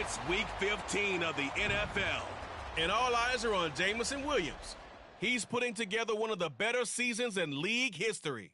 It's Week 15 of the NFL, and all eyes are on Jameson Williams. He's putting together one of the better seasons in league history.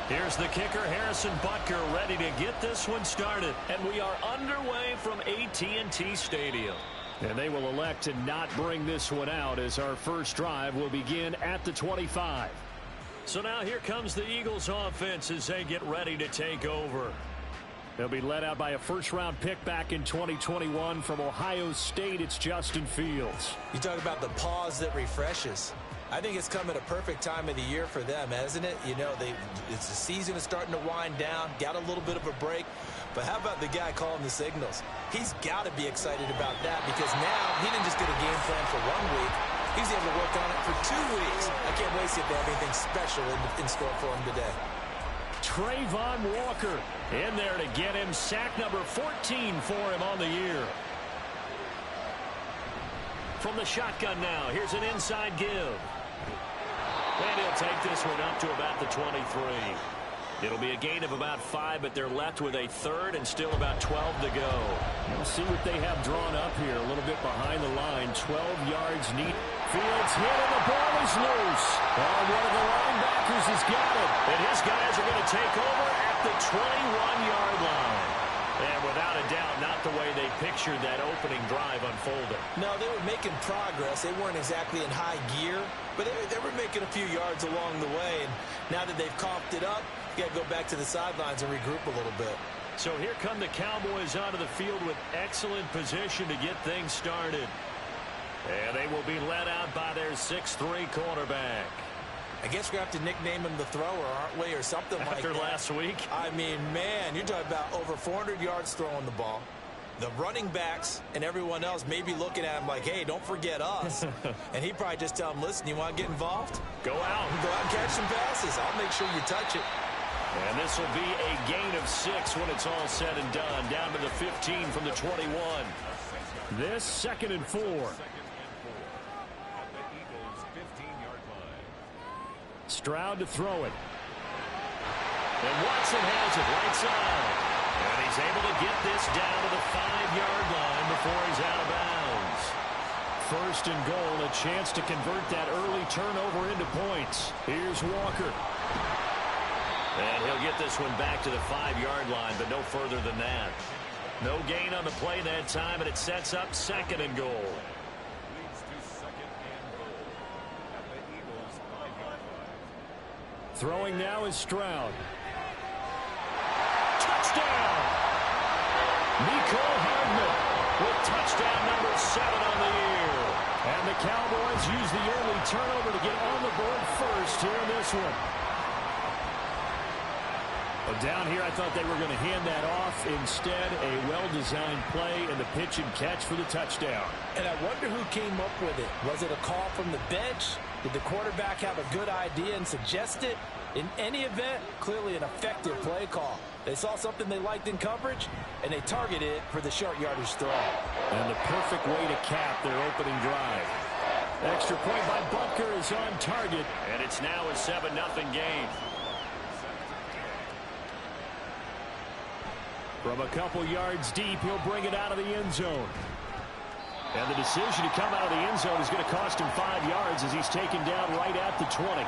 Here's the kicker, Harrison Butker, ready to get this one started. And we are underway from AT&T Stadium. And they will elect to not bring this one out as our first drive will begin at the 25. So now here comes the Eagles offense as they get ready to take over. They'll be led out by a first-round pick back in 2021 from Ohio State. It's Justin Fields. You talk about the pause that refreshes. I think it's come at a perfect time of the year for them, hasn't it? You know, it's the season is starting to wind down, got a little bit of a break. But how about the guy calling the signals? He's got to be excited about that because now he didn't just get a game plan for 1 week. He's able to work on it for 2 weeks. I can't wait to see if they have anything special in store for him today. Trayvon Walker in there to get him sack number 14 for him on the year. From the shotgun now, here's an inside give. And he'll take this one up to about the 23. It'll be a gain of about 5, but they're left with a third and still about 12 to go. We'll see what they have drawn up here. A little bit behind the line. 12 yards neat. Fields hit and the ball is loose. One of the linebackers has got it. And his guys are going to take over at the 21-yard line. And without a doubt, not the way they pictured that opening drive unfolding. No, they were making progress. They weren't exactly in high gear, but they were making a few yards along the way. And now that they've coughed it up, you got to go back to the sidelines and regroup a little bit. So here come the Cowboys onto the field with excellent position to get things started. And they will be led out by their 6'3" quarterback. I guess we're going to have to nickname him the thrower, aren't we, or something like that. After last week? I mean, man, you're talking about over 400 yards throwing the ball. The running backs and everyone else may be looking at him like, hey, don't forget us. And he'd probably just tell him, listen, you want to get involved? Go out. Go out and catch some passes. I'll make sure you touch it. And this will be a gain of 6 when it's all said and done. Down to the 15 from the 21. This 2nd and 4. Stroud to throw it. And Watson has it right side. And he's able to get this down to the 5-yard line before he's out of bounds. 1st and goal, a chance to convert that early turnover into points. Here's Walker. And he'll get this one back to the 5-yard line, but no further than that. No gain on the play that time, and it sets up 2nd and goal. Throwing now is Stroud. Touchdown! Nicole Hardman with touchdown number 7 on the year. And the Cowboys use the early turnover to get on the board first here in this one. Well, down here, I thought they were going to hand that off. Instead, a well-designed play and the pitch and catch for the touchdown. And I wonder who came up with it. Was it a call from the bench? Did the quarterback have a good idea and suggest it? In any event, clearly an effective play call. They saw something they liked in coverage, and they targeted it for the short yardage throw. And the perfect way to cap their opening drive. Extra point by Butker is on target, and it's now a 7-0 game. From a couple yards deep, he'll bring it out of the end zone. And the decision to come out of the end zone is going to cost him 5 yards as he's taken down right at the 20.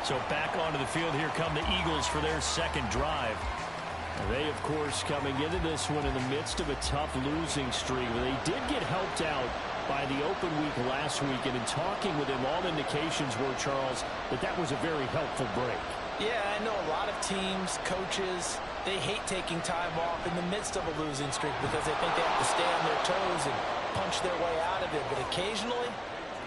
So back onto the field, here come the Eagles for their 2nd drive. And they, of course, coming into this one in the midst of a tough losing streak. They did get helped out by the open week last week. And in talking with him, all indications were, Charles, that was a very helpful break. Yeah, I know a lot of teams, coaches, they hate taking time off in the midst of a losing streak because they think they have to stay on their toes and punch their way out of it. But occasionally,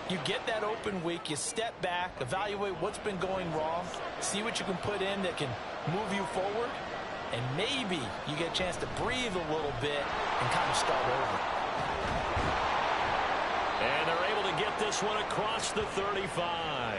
you get that open week, you step back, evaluate what's been going wrong, see what you can put in that can move you forward, and maybe you get a chance to breathe a little bit and kind of start over. And they're able to get this one across the 35.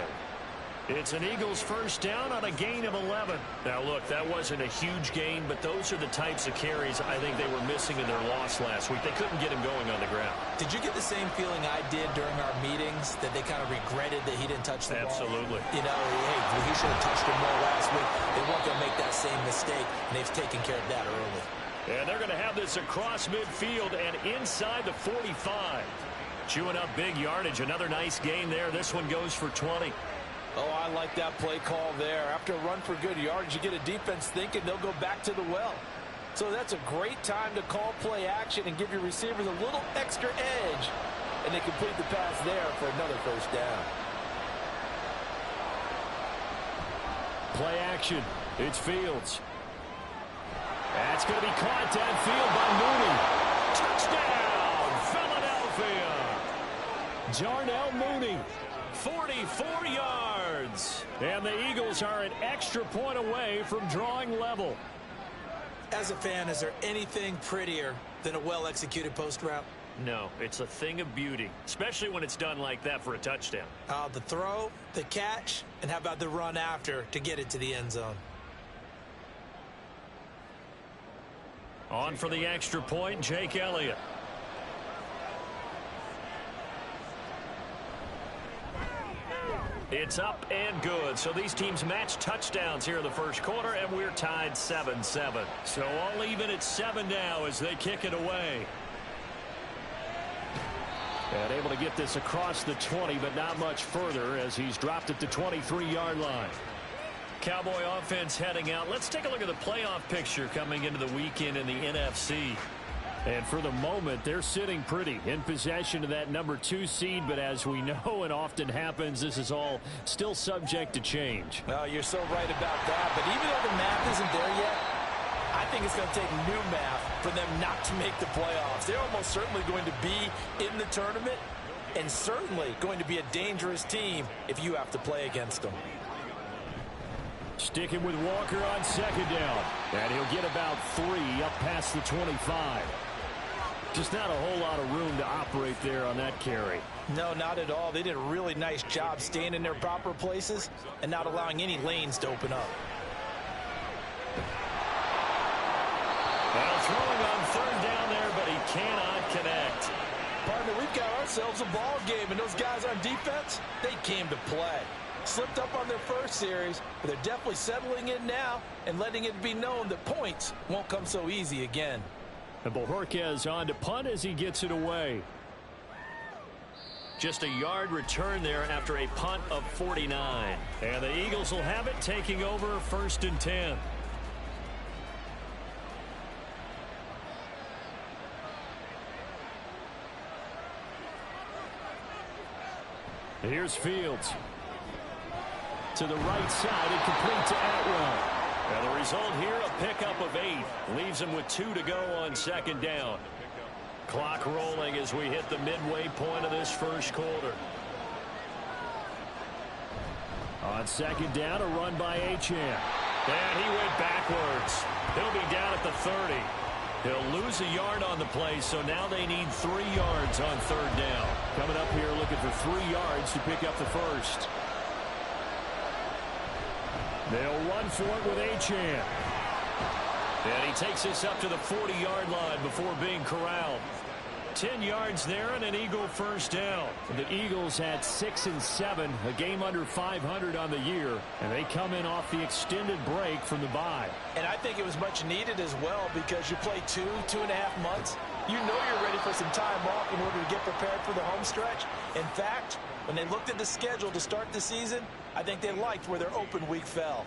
It's an Eagles first down on a gain of 11. Now, look, that wasn't a huge gain, but those are the types of carries I think they were missing in their loss last week. They couldn't get him going on the ground. Did you get the same feeling I did during our meetings, that they kind of regretted that he didn't touch the ball? Absolutely. You know, hey, he should have touched him more last week. They weren't going to make that same mistake, and they've taken care of that early. And they're going to have this across midfield and inside the 45. Chewing up big yardage. Another nice gain there. This one goes for 20. Oh, I like that play call there. After a run for good yardage, you get a defense thinking they'll go back to the well. So that's a great time to call play action and give your receivers a little extra edge. And they complete the pass there for another first down. Play action. It's Fields. That's going to be caught downfield by Mooney. Touchdown, Philadelphia. Darnell Mooney. 44 yards. And the Eagles are an extra point away from drawing level. As a fan, is there anything prettier than a well-executed post route? No, it's a thing of beauty, especially when it's done like that for a touchdown. The throw, the catch, and how about the run after to get it to the end zone? On for the extra point, Jake Elliott. It's up and good. So these teams match touchdowns here in the first quarter, and we're tied 7-7. So all even at 7 now as they kick it away. And able to get this across the 20, but not much further as he's dropped at the 23-yard line. Cowboy offense heading out. Let's take a look at the playoff picture coming into the weekend in the NFC. And for the moment, they're sitting pretty in possession of that number 2 seed. But as we know, and often happens, this is all still subject to change. Well, you're so right about that. But even though the math isn't there yet, I think it's going to take new math for them not to make the playoffs. They're almost certainly going to be in the tournament and certainly going to be a dangerous team if you have to play against them. Sticking with Walker on second down. And he'll get about 3 up past the 25. Just not a whole lot of room to operate there on that carry. No, not at all. They did a really nice job staying in their proper places and not allowing any lanes to open up. Well, throwing on third down there, but he cannot connect. Partner, we've got ourselves a ball game, and those guys on defense, they came to play. Slipped up on their first series, but they're definitely settling in now and letting it be known that points won't come so easy again. And Bojorquez on to punt as he gets it away. Just a yard return there after a punt of 49. And the Eagles will have it, taking over 1st and 10. Here's Fields. To the right side and complete to Atwell. And the result here, a pickup of 8. Leaves him with 2 to go on second down. Clock rolling as we hit the midway point of this first quarter. On second down, a run by Achane. And he went backwards. He'll be down at the 30. He'll lose a yard on the play, so now they need 3 yards on third down. Coming up here looking for 3 yards to pick up the first. They'll run for it with Achane. And he takes this up to the 40-yard line before being corralled. 10 yards there and an Eagle first down. The Eagles had 6 and 7, a game under 500 on the year, and they come in off the extended break from the bye. And I think it was much needed as well because you play 2.5 months. You know you're ready for some time off in order to get prepared for the home stretch. In fact, when they looked at the schedule to start the season, I think they liked where their open week fell.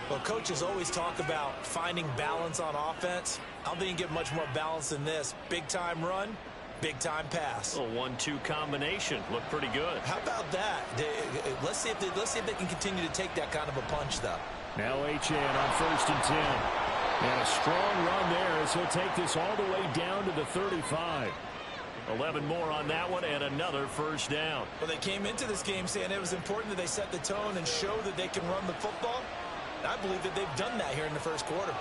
Well, coaches always talk about finding balance on offense. I don't think you can get much more balance than this. Big-time run, big-time pass. A 1-2 combination. Looked pretty good. How about that? Let's see if they can continue to take that kind of a punch, though. Now Achane on 1st and 10. And a strong run there as he'll take this all the way down to the 35. 11 more on that one and another first down. Well, they came into this game saying it was important that they set the tone and show that they can run the football. And I believe that they've done that here in the first quarter.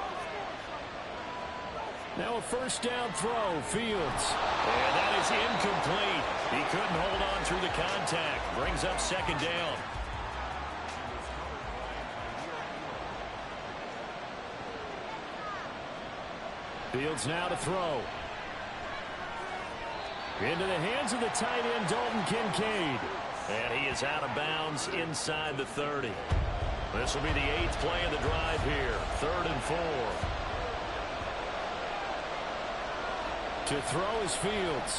Now a first down throw, Fields. And that is incomplete. He couldn't hold on through the contact. Brings up second down. Fields now to throw. Into the hands of the tight end, Dalton Kincaid. And he is out of bounds inside the 30. This will be the 8th play of the drive here. 3rd and 4. To throw is Fields.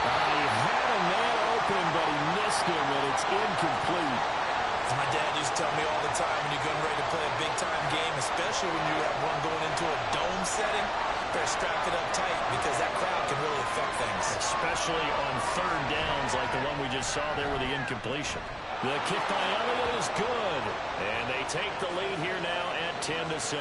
He had a man open, but he missed him, and it's incomplete. As my dad used to tell me all the time, when you're getting ready to play a big-time game, especially when you have one going into a dome setting, better strap it up tight because that crowd can really affect things. Especially on 3rd downs like the one we just saw there with the incompletion. The kick by Elliott is good. And they take the lead here now at 10-7.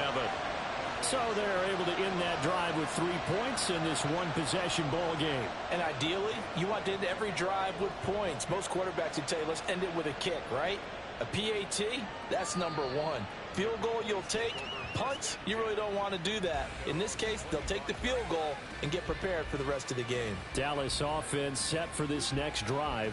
So they're able to end that drive with 3 points in this one-possession ball game. And ideally, you want to end every drive with points. Most quarterbacks would tell you, let's end it with a kick, right? A PAT, that's number 1. Field goal you'll take. Punts, you really don't want to do that. In this case, they'll take the field goal and get prepared for the rest of the game. Dallas offense set for this next drive.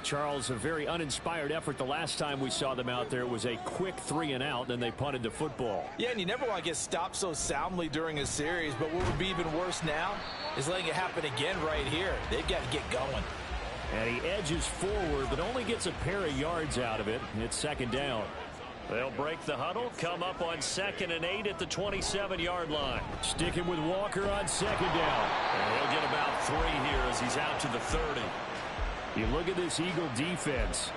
Charles, a very uninspired effort the last time we saw them out there. It was a quick 3-and-out, then they punted the football. Yeah, and you never want to get stopped so soundly during a series, but what would be even worse now is letting it happen again right here. They've got to get going. And he edges forward, but only gets a pair of yards out of it. It's 2nd down. They'll break the huddle, come up on 2nd and 8 at the 27-yard line. Sticking with Walker on 2nd down. And he'll get about 3 here as he's out to the 30. You look at this Eagle defense.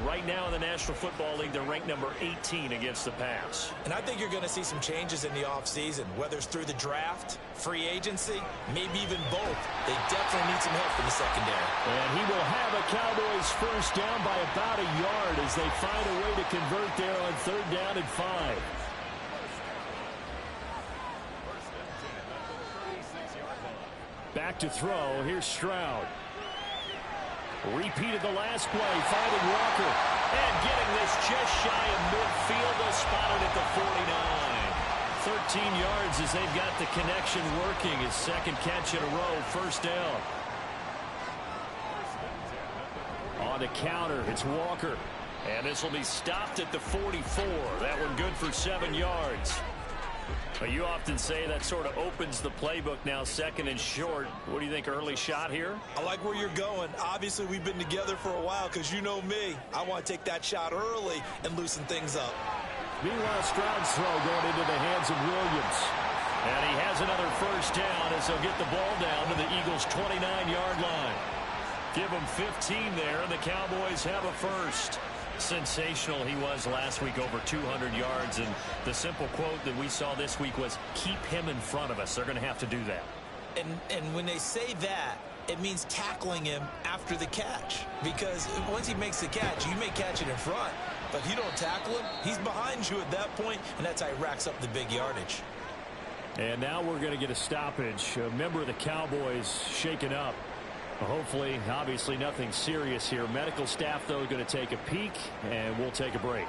Right now in the National Football League, they're ranked number 18 against the pass. And I think you're going to see some changes in the offseason, whether it's through the draft, free agency, maybe even both. They definitely need some help in the secondary. And he will have a Cowboys first down by about a yard as they find a way to convert there on 3rd down and 5. Back to throw. Here's Stroud. Repeated the last play, finding Walker. And getting this just shy of midfield, they'll spot it at the 49. 13 yards as they've got the connection working. His 2nd catch in a row, 1st down. On the counter, it's Walker. And this will be stopped at the 44. That one good for 7 yards. But you often say that sort of opens the playbook now, 2nd and short. What do you think, early shot here? I like where you're going. Obviously, we've been together for a while because you know me. I want to take that shot early and loosen things up. Meanwhile, Stroud's throw going into the hands of Williams. And he has another 1st down as they'll get the ball down to the Eagles' 29-yard line. Give them 15 there, and the Cowboys have a first. Sensational he was last week, over 200 yards, and the simple quote that we saw this week was, keep him in front of us. They're going to have to do that. And when they say that, it means tackling him after the catch, because once he makes the catch, you may catch it in front, but if you don't tackle him, he's behind you at that point, and that's how he racks up the big yardage. And now we're going to get a stoppage. A member of the Cowboys shaken up. Hopefully, obviously nothing serious here. Medical staff, though, going to take a peek, and we'll take a break.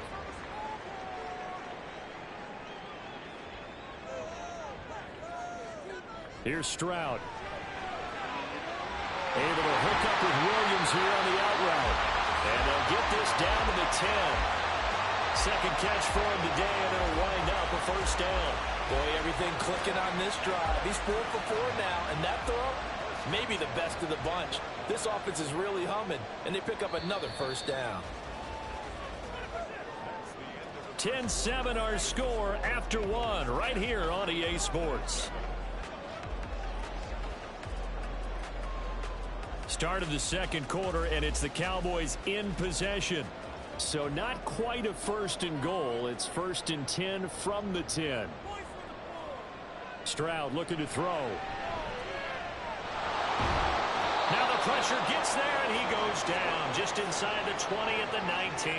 Here's Stroud. Able to hook up with Williams here on the out route. And they'll get this down to the 10. 2nd catch for him today, and it'll wind up a 1st down. Boy, everything clicking on this drive. He's 4 for 4 now, and that throw, maybe the best of the bunch. This offense is really humming, and they pick up another 1st down. 10-7 our score after 1 right here on EA Sports. Start of the 2nd quarter, and it's the Cowboys in possession. So not quite a 1st and goal. It's 1st and 10 from the 10. Stroud looking to throw. Now the pressure gets there, and he goes down just inside the 20 at the 19.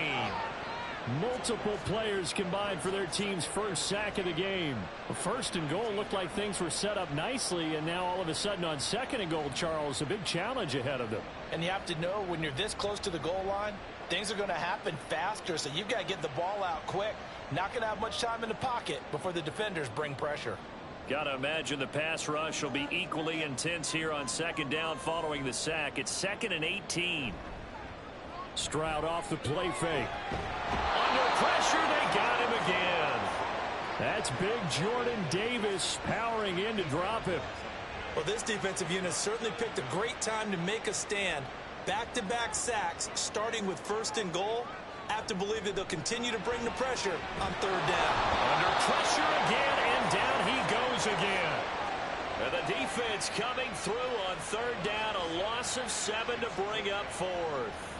Multiple players combined for their team's 1st sack of the game. 1st and goal looked like things were set up nicely, and now all of a sudden on 2nd and goal, Charles, a big challenge ahead of them. And you have to know when you're this close to the goal line, things are going to happen faster, so you've got to get the ball out quick. Not going to have much time in the pocket before the defenders bring pressure. Got to imagine the pass rush will be equally intense here on 2nd down following the sack. It's 2nd and 18. Stroud off the play fake. Under pressure, they got him again. That It's big Jordan Davis powering in to drop him. Well, this defensive unit certainly picked a great time to make a stand. Back-to-back sacks, starting with 1st and goal. I have to believe that they'll continue to bring the pressure on 3rd down. Under pressure again, and down he goes again. And the defense coming through on 3rd down, a loss of 7 to bring up 4th.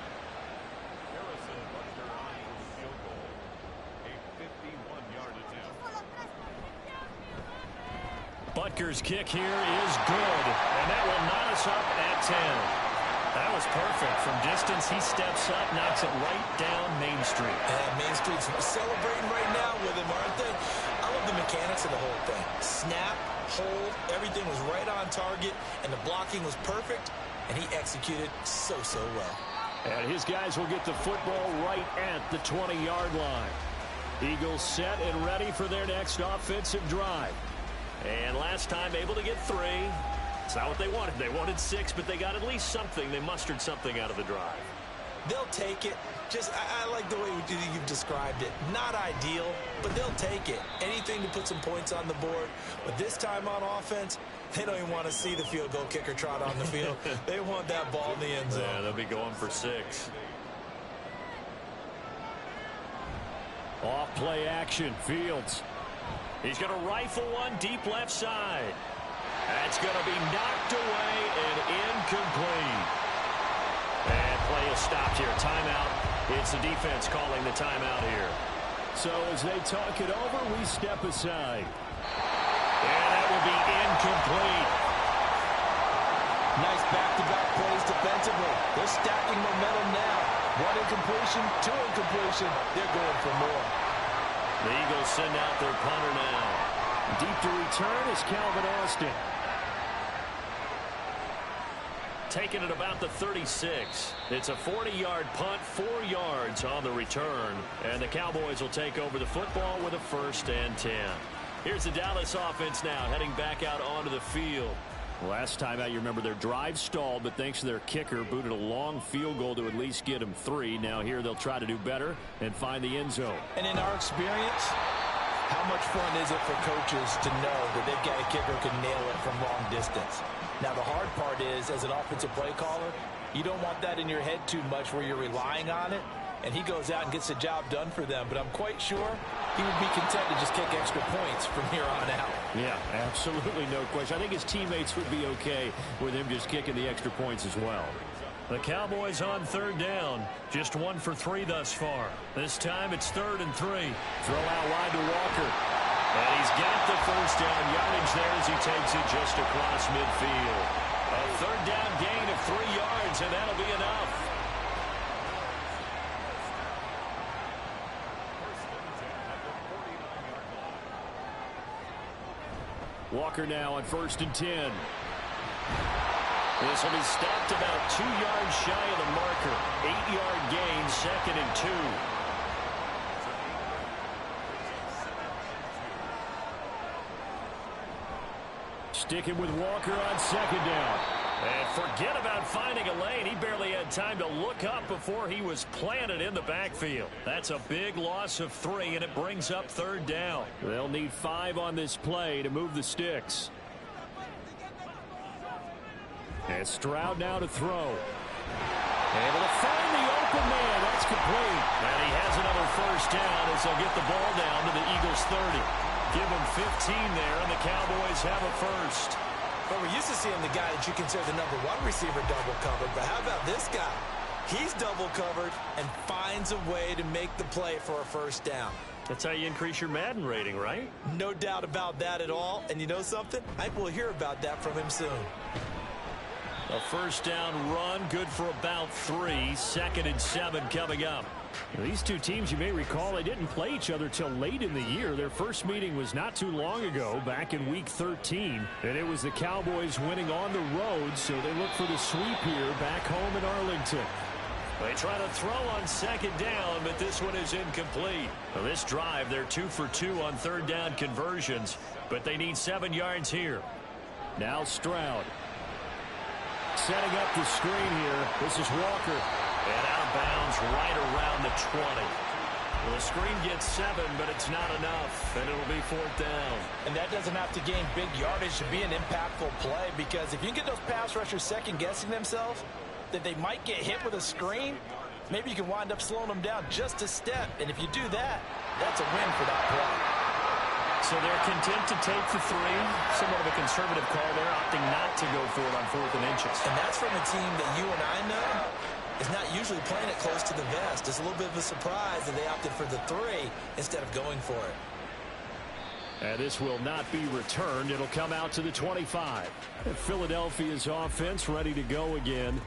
Butker's kick here is good, and that will knot us up at 10. That was perfect. From distance, he steps up, knocks it right down Main Street. And Main Street's celebrating right now with him, aren't they? I love the mechanics of the whole thing. Snap, hold, everything was right on target, and the blocking was perfect, and he executed so well. And his guys will get the football right at the 20-yard line. Eagles set and ready for their next offensive drive. And last time able to get 3. It's not what they wanted. They wanted 6, but they got at least something. They mustered something out of the drive. They'll take it. I like the way you've described it. Not ideal, but they'll take it. Anything to put some points on the board. But this time on offense, they don't even want to see the field goal kicker trot on the field. They want that ball in the end zone. Yeah, they'll be going for 6. Off play action, Fields. He's going to rifle one deep left side. That's going to be knocked away and incomplete. And play is stopped here. Timeout. It's the defense calling the timeout here. So as they talk it over, we step aside. And that will be incomplete. Nice back-to-back plays defensively. They're stacking momentum now. 1 incompletion, 2 incompletion. They're going for more. The Eagles send out their punter now. Deep to return is Calvin Austin. Taking it about the 36. It's a 40-yard punt, 4 yards on the return. And the Cowboys will take over the football with a 1st and 10. Here's the Dallas offense now heading back out onto the field. Last time out, you remember their drive stalled, but thanks to their kicker, booted a long field goal to at least get them 3. Now here they'll try to do better and find the end zone. And in our experience, how much fun is it for coaches to know that they've got a kicker who can nail it from long distance? Now the hard part is, as an offensive play caller, you don't want that in your head too much where you're relying on it. And he goes out and gets the job done for them. But I'm quite sure he would be content to just kick extra points from here on out. Yeah, absolutely no question. I think his teammates would be okay with him just kicking the extra points as well. The Cowboys on 3rd down. Just 1 for 3 thus far. This time it's 3rd and 3. Throw out wide to Walker. And he's got the 1st down yardage there as he takes it just across midfield. A 3rd down gain of 3 yards, and that'll be enough. Walker now on 1st and 10. This will be stopped about 2 yards shy of the marker. 8-yard gain, 2nd and 2. Sticking with Walker on 2nd down. And forget about finding a lane. He barely had time to look up before he was planted in the backfield. That's a big loss of 3, and it brings up 3rd down. They'll need 5 on this play to move the sticks. And Stroud now to throw. Able to find the open man. That's complete. And he has another 1st down as they'll get the ball down to the Eagles 30. Give him 15 there, and the Cowboys have a 1st. But we're used to seeing the guy that you consider the number 1 receiver double covered. But how about this guy? He's double covered and finds a way to make the play for a 1st down. That's how you increase your Madden rating, right? No doubt about that at all. And you know something? I think we'll hear about that from him soon. A 1st down run, good for about 3. 2nd and 7 coming up. These two teams, you may recall, they didn't play each other till late in the year. Their first meeting was not too long ago, back in Week 13. And it was the Cowboys winning on the road, so they look for the sweep here back home in Arlington. They try to throw on 2nd down, but this one is incomplete. Well, this drive, they're 2 for 2 on 3rd down conversions, but they need 7 yards here. Now Stroud. Setting up the screen here. This is Walker. And out of bounds right around the 20. Well, the screen gets 7, but it's not enough, and it'll be 4th down. And that doesn't have to gain big yardage to be an impactful play, because if you get those pass rushers second-guessing themselves that they might get hit with a screen, maybe you can wind up slowing them down just a step. And if you do that, that's a win for that play. So they're content to take the 3. Somewhat of a conservative call there, opting not to go for it on 4th and inches. And that's from a team that you and I know is not usually playing it close to the vest. It's a little bit of a surprise that they opted for the 3 instead of going for it. And this will not be returned. It'll come out to the 25. Philadelphia's offense ready to go again.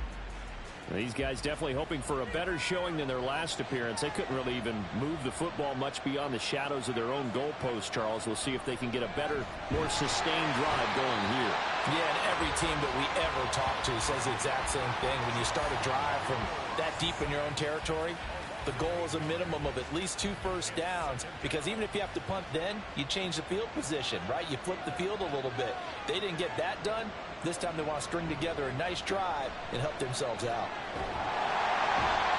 These guys definitely hoping for a better showing than their last appearance. They couldn't really even move the football much beyond the shadows of their own goalpost, Charles. We'll see if they can get a better, more sustained drive going here. Yeah, and every team that we ever talk to says the exact same thing. When you start a drive from that deep in your own territory, the goal is a minimum of at least 2 first downs, because even if you have to punt then, you change the field position, right? You flip the field a little bit. They didn't get that done. This time they want to string together a nice drive and help themselves out.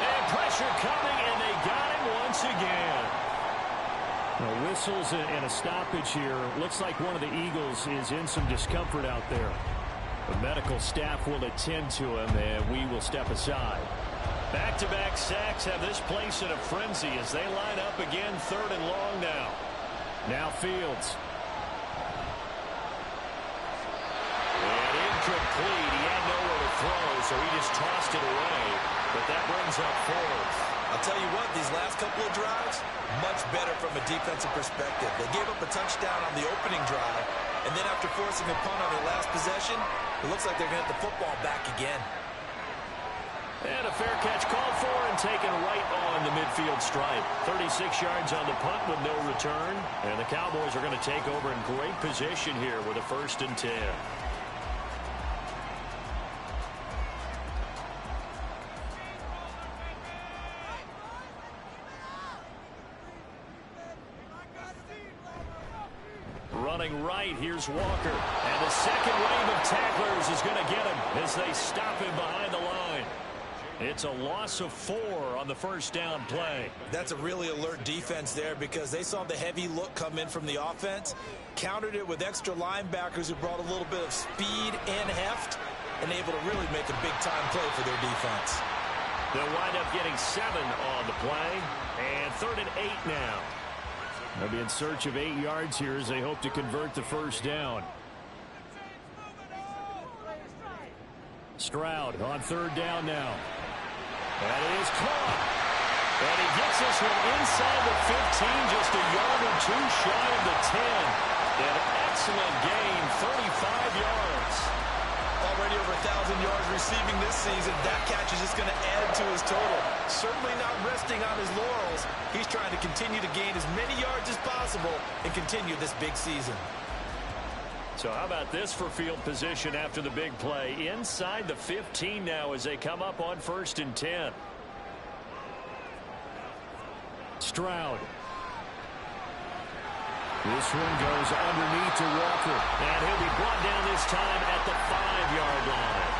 And pressure coming, and they got him once again. Now, whistles and a stoppage here. Looks like one of the Eagles is in some discomfort out there. The medical staff will attend to him, and we will step aside. Back-to-back sacks have this place in a frenzy as they line up again, 3rd and long now. Now Fields. And incomplete. He had nowhere to throw, so he just tossed it away. But that brings up 4th. I'll tell you what, these last couple of drives, much better from a defensive perspective. They gave up a touchdown on the opening drive, and then after forcing a punt on their last possession, it looks like they're going to get the football back again. And a fair catch called for and taken right on the midfield stripe. 36 yards on the punt with no return. And the Cowboys are going to take over in great position here with a 1st and 10. Running right, here's Walker. And the second wave of tacklers is going to get him as they stop him behind the line. It's a loss of 4 on the 1st down play. That's a really alert defense there, because they saw the heavy look come in from the offense, countered it with extra linebackers who brought a little bit of speed and heft, and able to really make a big-time play for their defense. They'll wind up getting 7 on the play, and 3rd and 8 now. They'll be in search of 8 yards here as they hope to convert the 1st down. Stroud on 3rd down now. And it is caught. And he gets this one inside the 15, just a yard or 2 shy of the 10. An excellent gain, 35 yards. Already over 1,000 yards receiving this season. That catch is just going to add to his total. Certainly not resting on his laurels. He's trying to continue to gain as many yards as possible and continue this big season. So how about this for field position after the big play? Inside the 15 now as they come up on 1st and 10. Stroud. This one goes underneath to Walker. And he'll be brought down this time at the 5-yard line.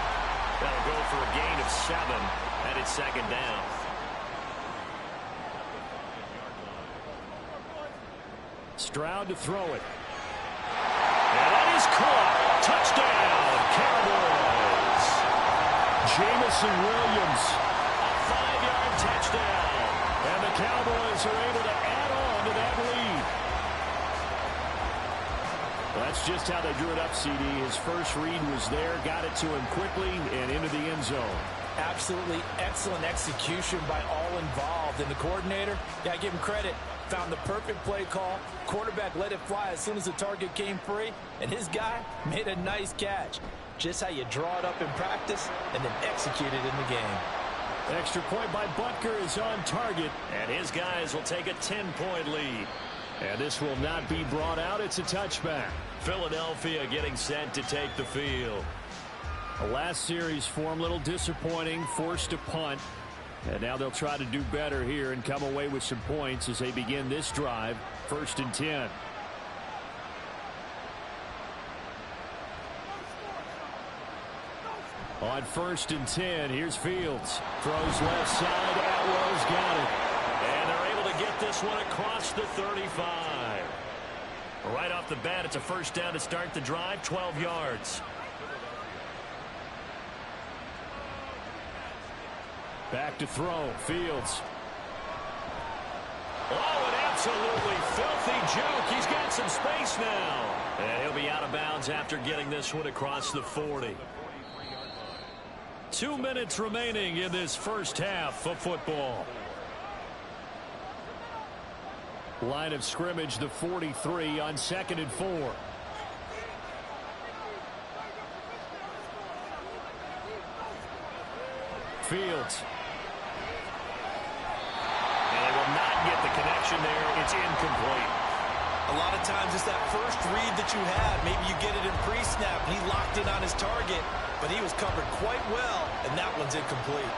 That'll go for a gain of 7, and it's 2nd down. Stroud to throw it. And that is caught. Touchdown, Cowboys. Jamison Williams. A 5-yard touchdown. And the Cowboys are able to add on to that lead. That's just how they drew it up, CD. His first read was there, got it to him quickly, and into the end zone. Absolutely excellent execution by all involved. And the coordinator, yeah, I give him credit, found the perfect play call. Quarterback let it fly as soon as the target came free, and his guy made a nice catch. Just how you draw it up in practice and then execute it in the game. Extra point by Butker is on target, and his guys will take a 10-point lead. And this will not be brought out. It's a touchback. Philadelphia getting set to take the field. The last series form a little disappointing, forced to punt. And now they'll try to do better here and come away with some points as they begin this drive. 1st and 10. On 1st and 10, here's Fields. Throws left side. Atwell's got it. And they're able to get this one across the 35. Right off the bat, it's a first down to start the drive, 12 yards. Back to throw, Fields. Oh, an absolutely filthy juke. He's got some space now. And he'll be out of bounds after getting this one across the 40. 2 minutes remaining in this first half of football. Line of scrimmage, the 43 on 2nd and 4. Fields. And they will not get the connection there. It's incomplete. A lot of times it's that first read that you had. Maybe you get it in pre-snap, and he locked in on his target, but he was covered quite well, and that one's incomplete.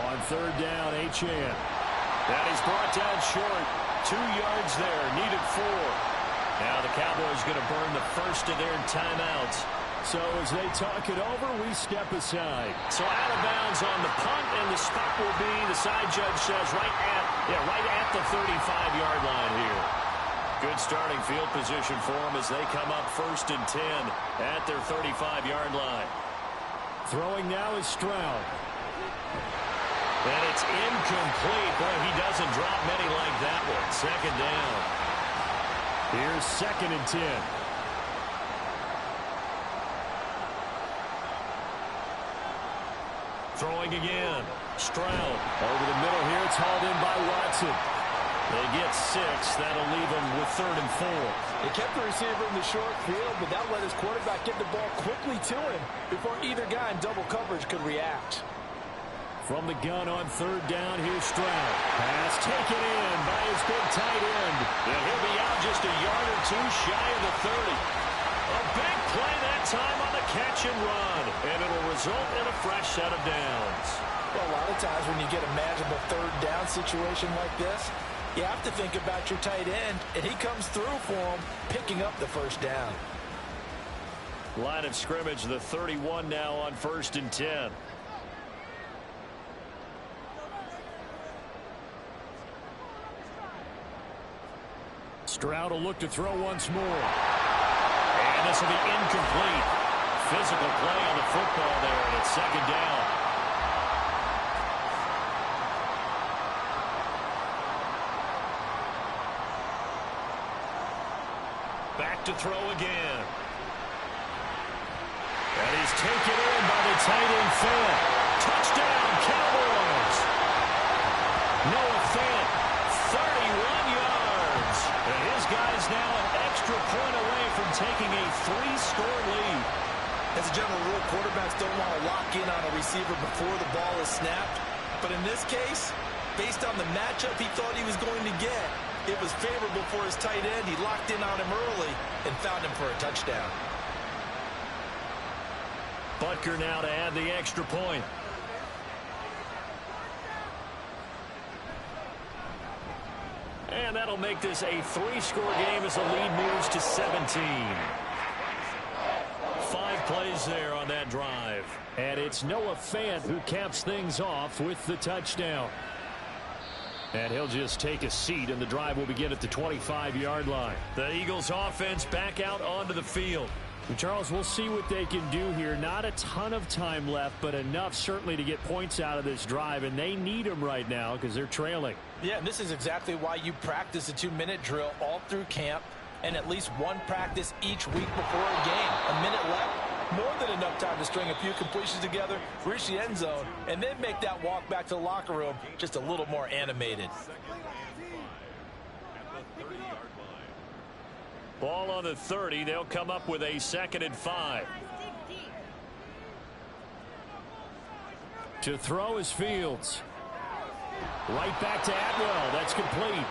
On 3rd down, Achane. That is brought down short. 2 yards there, needed 4. Now the Cowboys going to burn the first of their timeouts. So as they talk it over, we step aside. So out of bounds on the punt, and the spot will be, the side judge says, right at the 35-yard line here. Good starting field position for them as they come up 1st and 10 at their 35-yard line. Throwing now is Stroud. And it's incomplete. Boy, he doesn't drop many like that one. 2nd down. Here's 2nd and 10. Throwing again. Stroud over the middle here. It's hauled in by Watson. They get 6. That'll leave them with 3rd and 4. They kept the receiver in the short field, but that let his quarterback get the ball quickly to him before either guy in double coverage could react. From the gun on 3rd down, here's Stroud. Pass taken in by his big tight end. And he'll be out just a yard or 2 shy of the 30. A big play that time on the catch and run. And it'll result in a fresh set of downs. Well, a lot of times when you get a manageable 3rd down situation like this, you have to think about your tight end, and he comes through for him, picking up the 1st down. Line of scrimmage, the 31 now on 1st and 10. Stroud will look to throw once more. And this will be incomplete. Physical play on the football there, and it's 2nd down. Back to throw again. And he's taken in by the tight end Fant. Touchdown, Cowboys. Noah Fant, 31 yards. And his guy's now an extra point away from taking a 3-score lead. As a general rule, quarterbacks don't want to lock in on a receiver before the ball is snapped. But in this case, based on the matchup he thought he was going to get, it was favorable for his tight end. He locked in on him early and found him for a touchdown. Butker now to add the extra point. And that'll make this a 3-score game as the lead moves to 17. 5 plays there on that drive. And it's Noah Fant who caps things off with the touchdown. And he'll just take a seat, and the drive will begin at the 25-yard line. The Eagles offense back out onto the field. Charles, we'll see what they can do here. Not a ton of time left, but enough certainly to get points out of this drive, and they need them right now because they're trailing. Yeah, and this is exactly why you practice a 2-minute drill all through camp and at least one practice each week before a game. A minute left, more than enough time to string a few completions together, reach the end zone, and then make that walk back to the locker room just a little more animated. Ball on the 30. They'll come up with a 2nd and 5. To throw is Fields. Right back to Atwell. That's complete.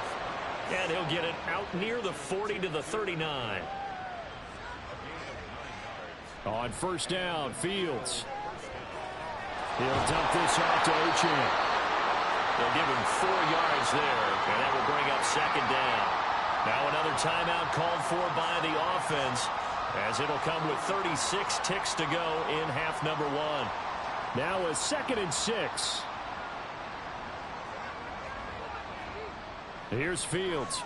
And he'll get it out near the 40 to the 39. On 1st down, Fields. He'll dump this off to Achane. They'll give him 4 yards there, and that will bring up 2nd down. Now another timeout called for by the offense, as it'll come with 36 ticks to go in half number 1. Now a 2nd and 6. Here's Fields.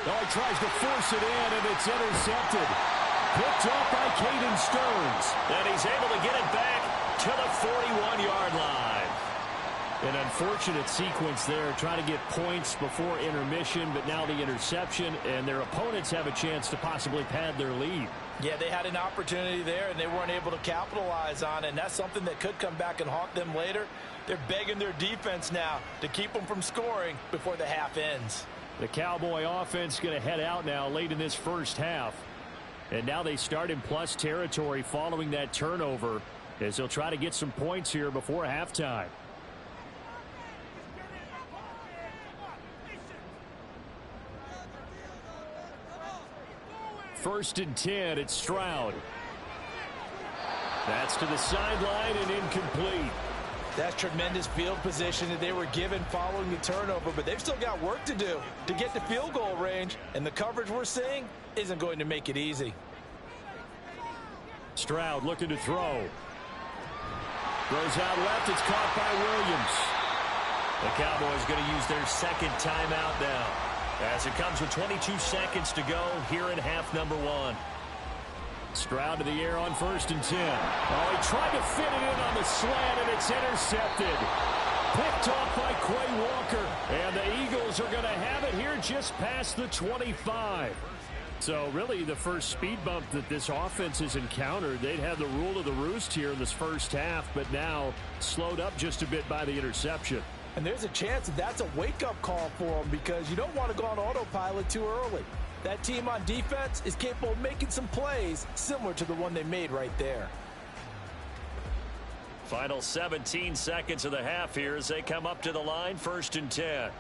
Oh, he tries to force it in, and it's intercepted. Picked off by Caden Stearns. And he's able to get it back to the 41-yard line. An unfortunate sequence there, trying to get points before intermission, but now the interception, and their opponents have a chance to possibly pad their lead. Yeah, they had an opportunity there, and they weren't able to capitalize on it, and that's something that could come back and haunt them later. They're begging their defense now to keep them from scoring before the half ends. The Cowboy offense going to head out now late in this first half. And now they start in plus territory following that turnover as they'll try to get some points here before halftime. First and 10, it's Stroud. That's to the sideline and incomplete. That's tremendous field position that they were given following the turnover, but they've still got work to do to get to field goal range, and the coverage we're seeing isn't going to make it easy. Stroud looking to throw. Throws out left, it's caught by Williams. The Cowboys going to use their second timeout now, as it comes with 22 seconds to go here in half number one. Stroud to the air on first and 10. Oh, he tried to fit it in on the slant, and it's intercepted. Picked off by Quay Walker. And the Eagles are going to have it here just past the 25. So really the first speed bump that this offense has encountered. They'd had the rule of the roost here in this first half, but now slowed up just a bit by the interception. And there's a chance that that's a wake-up call for them, because you don't want to go on autopilot too early. That team on defense is capable of making some plays similar to the one they made right there. Final 17 seconds of the half here as they come up to the line, first and 10.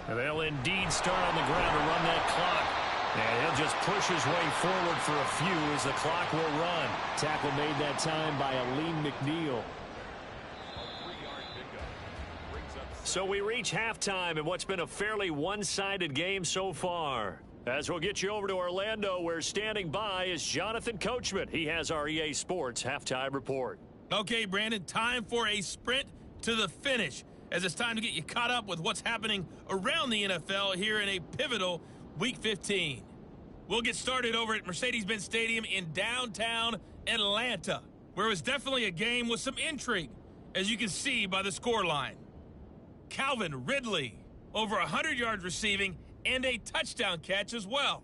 And they'll indeed start on the ground to run that clock. And he'll just push his way forward for a few as the clock will run. Tackle made that time by Aleem McNeil. So we reach halftime in what's been a fairly one-sided game so far. As we'll get you over to Orlando, where standing by is Jonathan Coachman. He has our EA Sports halftime report. Okay, Brandon, time for a sprint to the finish, as it's time to get you caught up with what's happening around the NFL here in a pivotal Week 15. We'll get started over at Mercedes-Benz Stadium in downtown Atlanta, where it was definitely a game with some intrigue, as you can see by the scoreline. Calvin Ridley, over 100 yards receiving and a touchdown catch as well.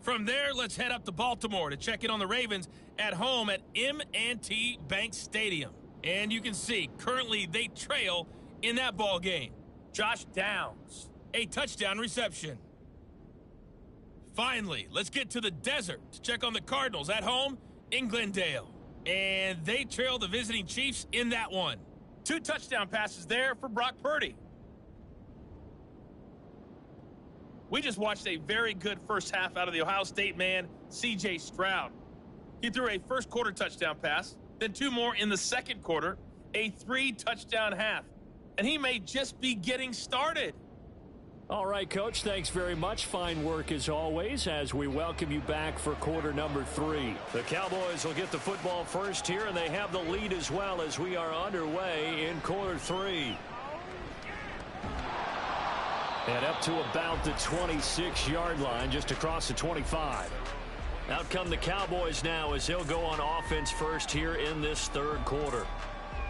From there, let's head up to Baltimore to check in on the Ravens at home at M&T Bank Stadium. And you can see, currently they trail in that ball game. Josh Downs, a touchdown reception. Finally, let's get to the desert to check on the Cardinals at home in Glendale. And they trail the visiting Chiefs in that one. 2 touchdown passes there for Brock Purdy. We just watched a very good first half out of the Ohio State man, C.J. Stroud. He threw a first quarter touchdown pass, then 2 more in the second quarter, a 3-touchdown half. And he may just be getting started. All right, Coach, thanks very much. Fine work as always as we welcome you back for quarter number 3. The Cowboys will get the football first here, and they have the lead as well as we are underway in quarter 3. And up to about the 26-yard line, just across the 25. Out come the Cowboys now as they'll go on offense first here in this third quarter.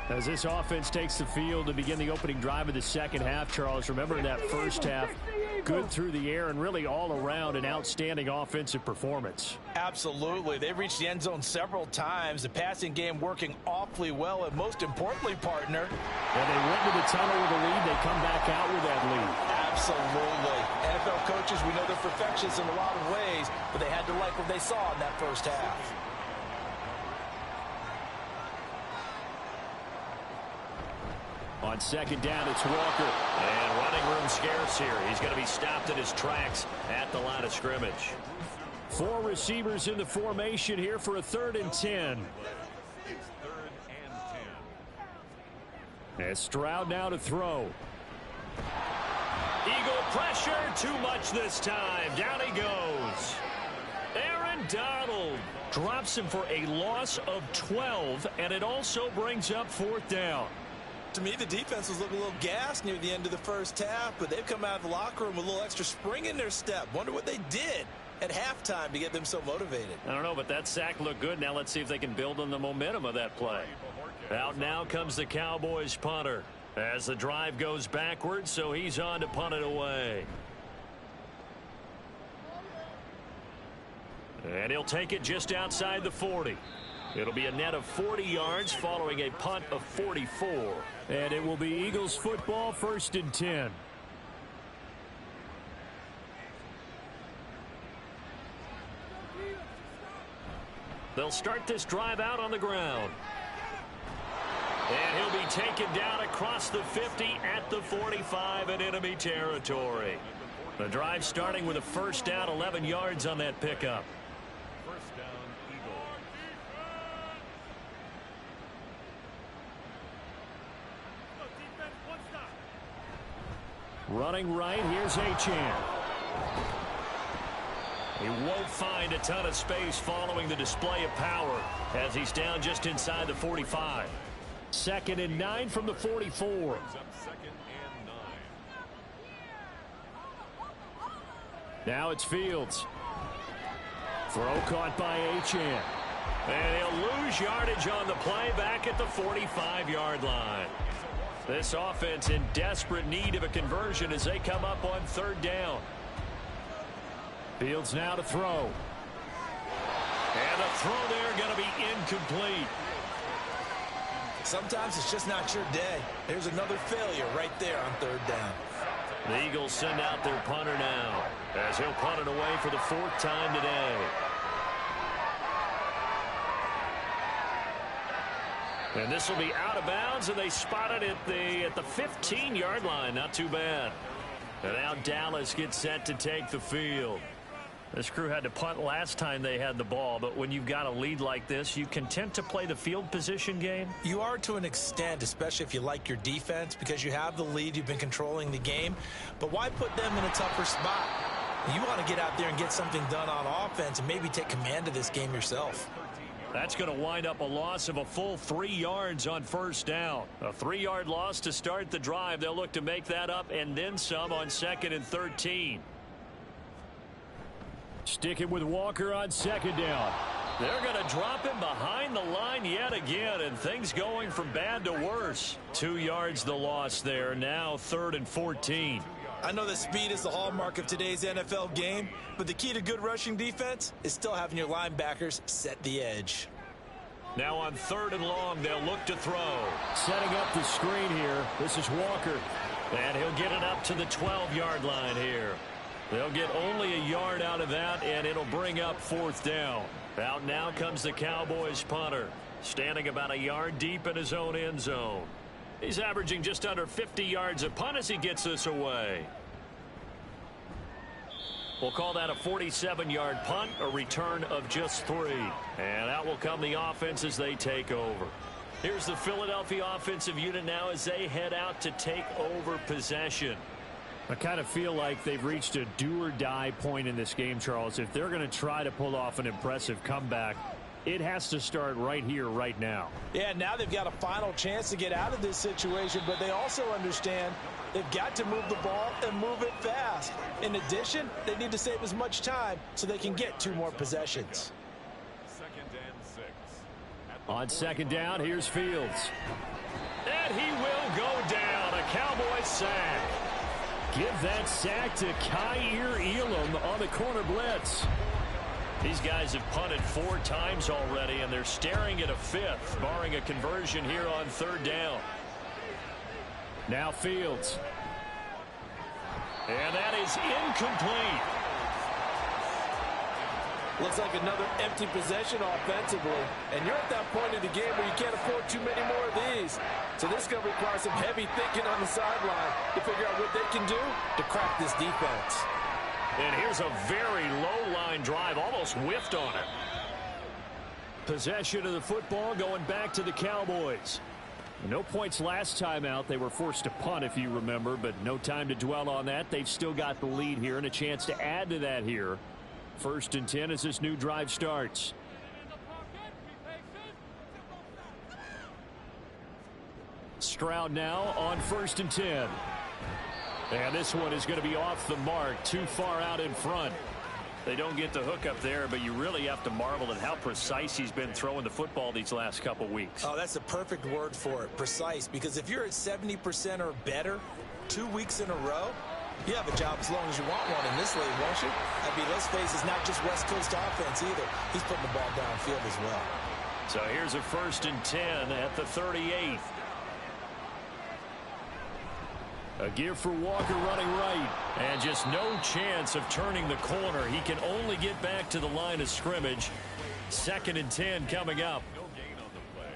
As this offense takes the field to begin the opening drive of the second half, Charles, remember in that first half, good through the air and really all around an outstanding offensive performance. Absolutely. They've reached the end zone several times. The passing game working awfully well, and most importantly, partner. And they went to the tunnel with a lead. They come back out with that lead. Absolutely. NFL coaches, we know they're perfectionists in a lot of ways, but they had to like what they saw in that first half. On second down, it's Walker. And running room scarce here. He's going to be stopped in his tracks at the line of scrimmage. 4 receivers in the formation here for a 3rd and 10. And Stroud now to throw. Eagle pressure, too much this time. Down he goes. Aaron Donald drops him for a loss of 12, and it also brings up 4th down. To me, the defense was looking a little gassed near the end of the first half, but they've come out of the locker room with a little extra spring in their step. Wonder what they did at halftime to get them so motivated. I don't know, but that sack looked good. Now let's see if they can build on the momentum of that play. Out now comes the Cowboys punter as the drive goes backwards, so he's on to punt it away. And he'll take it just outside the 40. It'll be a net of 40 yards following a punt of 44. And it will be Eagles football, 1st and 10. They'll start this drive out on the ground. And he'll be taken down across the 50 at the 45 in enemy territory. The drive starting with a first down, 11 yards on that pickup. First down, Eagles. Running right, here's Achane. He won't find a ton of space following the display of power as he's down just inside the 45. 2nd and 9 from the 44. Brings up 2nd and 9. Now it's Fields. Throw caught by Achane. And he'll lose yardage on the play back at the 45-yard line. This offense in desperate need of a conversion as they come up on 3rd down. Fields now to throw. And the throw there going to be incomplete. Sometimes it's just not your day. There's another failure right there on 3rd down. The Eagles send out their punter now as he'll punt it away for the 4th time today. And this will be out of bounds, and they spot it at the 15-yard line. Not too bad. And now Dallas gets set to take the field. This crew had to punt last time they had the ball, but when you've got a lead like this, you content to play the field position game? You are to an extent, especially if you like your defense, because you have the lead, you've been controlling the game. But why put them in a tougher spot? You want to get out there and get something done on offense and maybe take command of this game yourself. That's going to wind up a loss of a full 3 yards on 1st down. A 3-yard loss to start the drive. They'll look to make that up and then some on 2nd and 13. Sticking with Walker on 2nd down. They're going to drop him behind the line yet again, and things going from bad to worse. 2 yards the loss there. Now 3rd and 14. I know that speed is the hallmark of today's NFL game, but the key to good rushing defense is still having your linebackers set the edge. Now on 3rd and long, they'll look to throw. Setting up the screen here. This is Walker. And he'll get it up to the 12-yard line here. They'll get only a yard out of that, and it'll bring up 4th down. Out now comes the Cowboys punter, standing about a yard deep in his own end zone. He's averaging just under 50 yards a punt as he gets this away. We'll call that a 47-yard punt, a return of just 3. And out will come the offense as they take over. Here's the Philadelphia offensive unit now as they head out to take over possession. I kind of feel like they've reached a do-or-die point in this game, Charles. If they're going to try to pull off an impressive comeback, it has to start right here, right now. Yeah, now they've got a final chance to get out of this situation, but they also understand they've got to move the ball and move it fast. In addition, they need to save as much time so they can get 2 more possessions. 2nd and 6. On 2nd down, here's Fields. And he will go down. A Cowboy sack. Give that sack to Kaiir Elam on the corner blitz. These guys have punted 4 times already, and they're staring at a 5th, barring a conversion here on 3rd down. Now Fields. And that is incomplete. Looks like another empty possession offensively. And you're at that point in the game where you can't afford too many more of these. So this is going to require some heavy thinking on the sideline to figure out what they can do to crack this defense. And here's a very low-line drive, almost whiffed on it. Possession of the football going back to the Cowboys. No points last time out. They were forced to punt, if you remember, but no time to dwell on that. They've still got the lead here and a chance to add to that here. 1st and 10 as this new drive starts. Stroud now on 1st and 10. And this one is going to be off the mark, too far out in front. They don't get the hook up there, but you really have to marvel at how precise he's been throwing the football these last couple weeks. Oh, that's the perfect word for it, precise, because if you're at 70% or better 2 weeks in a row, you have a job as long as you want one in this league, won't you? I mean, let's face it, it's not just West Coast offense either. He's putting the ball downfield as well. So here's a 1st and 10 at the 38. A give for Walker running right. And just no chance of turning the corner. He can only get back to the line of scrimmage. 2nd and 10 coming up. No gain on the play.